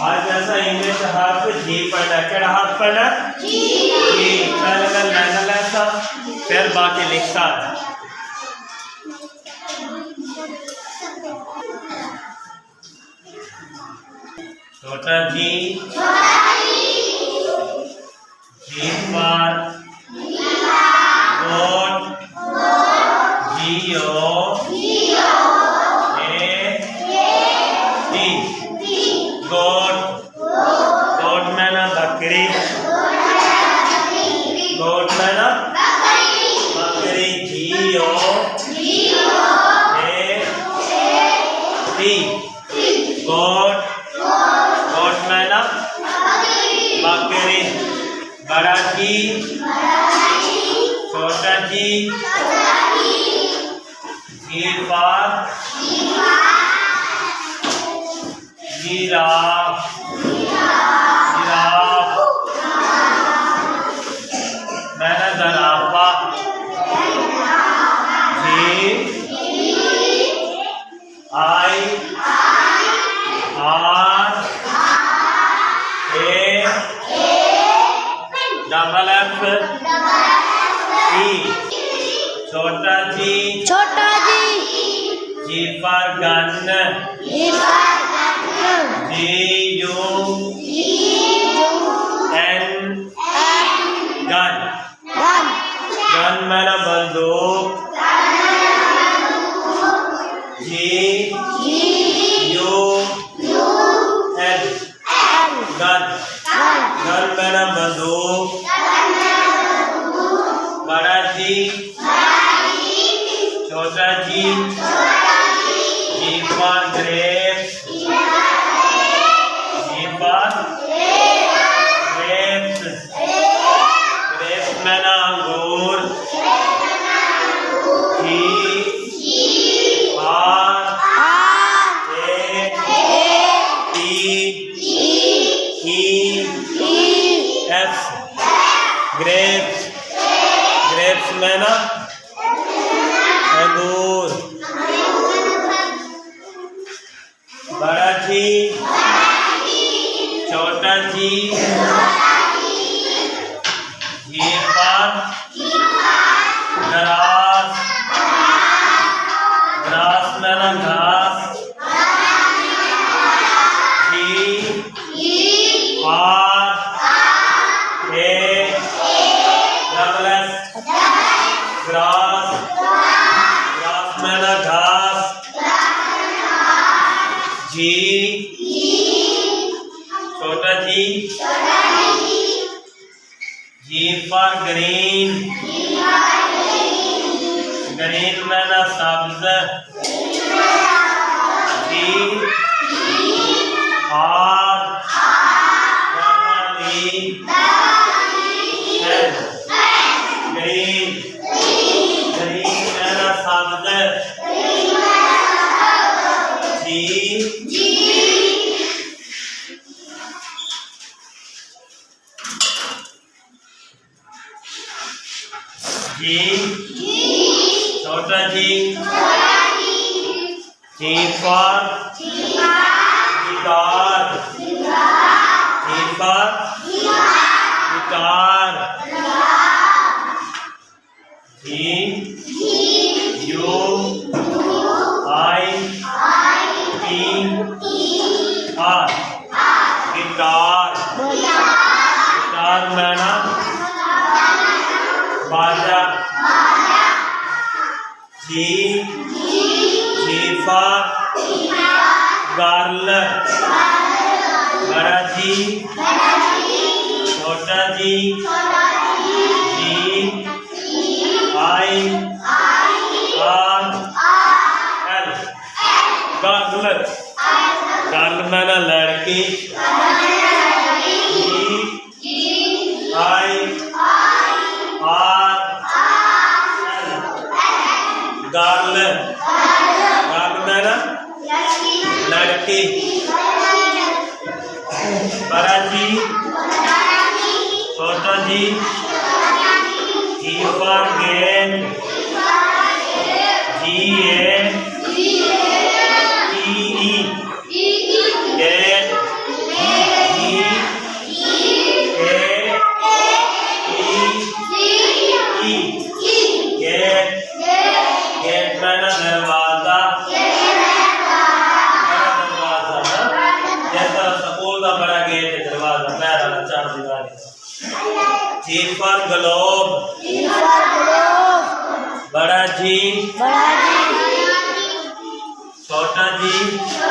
आज ऐसा इंग्लिश हर्फ जी पढ़ना केड़ा हर्फ पढ़ना जी पहले मैं लेता फिर बाकी लिखता छोटा जी जी पर गोट जियो गोट में ना बकरी गोट में ना बकरी जियो गोट गोट में ना बकरी बड़ा जी छोटा जी जिराफ जिराफ जिराफ मैंने ज़राफ़ा G I R A double F E छोटा G G for gun G U N gun gun मेरा बंदूक G U N gun gun मेरा बंदूक बड़ा जी छोटा G G for grapes G for grapes grapes में ना अंगूर G R A E S grapes grapes में ना अंगूर बड़ा जी छोटा जी जी पर ग्रास ग्रास में ना घास G R A double S grass grass में ना घास जी छोटा G G for green green में ना सब्ज जी आर ग्रीन ग्रीन में ना सब्ज जी छोटा G G for guitar G for guitar G U I E R guitar guitar में ना बाजा जी फॉर गर्ल बड़ा जी छोटा G G I R L girl girl में ना लड़की G I R girl girl में ना लड़की बड़ा जी छोटा जी G for gain G-A-T-E gain G for globe. G for globe. बड़ा G. बड़ा G. छोटा G.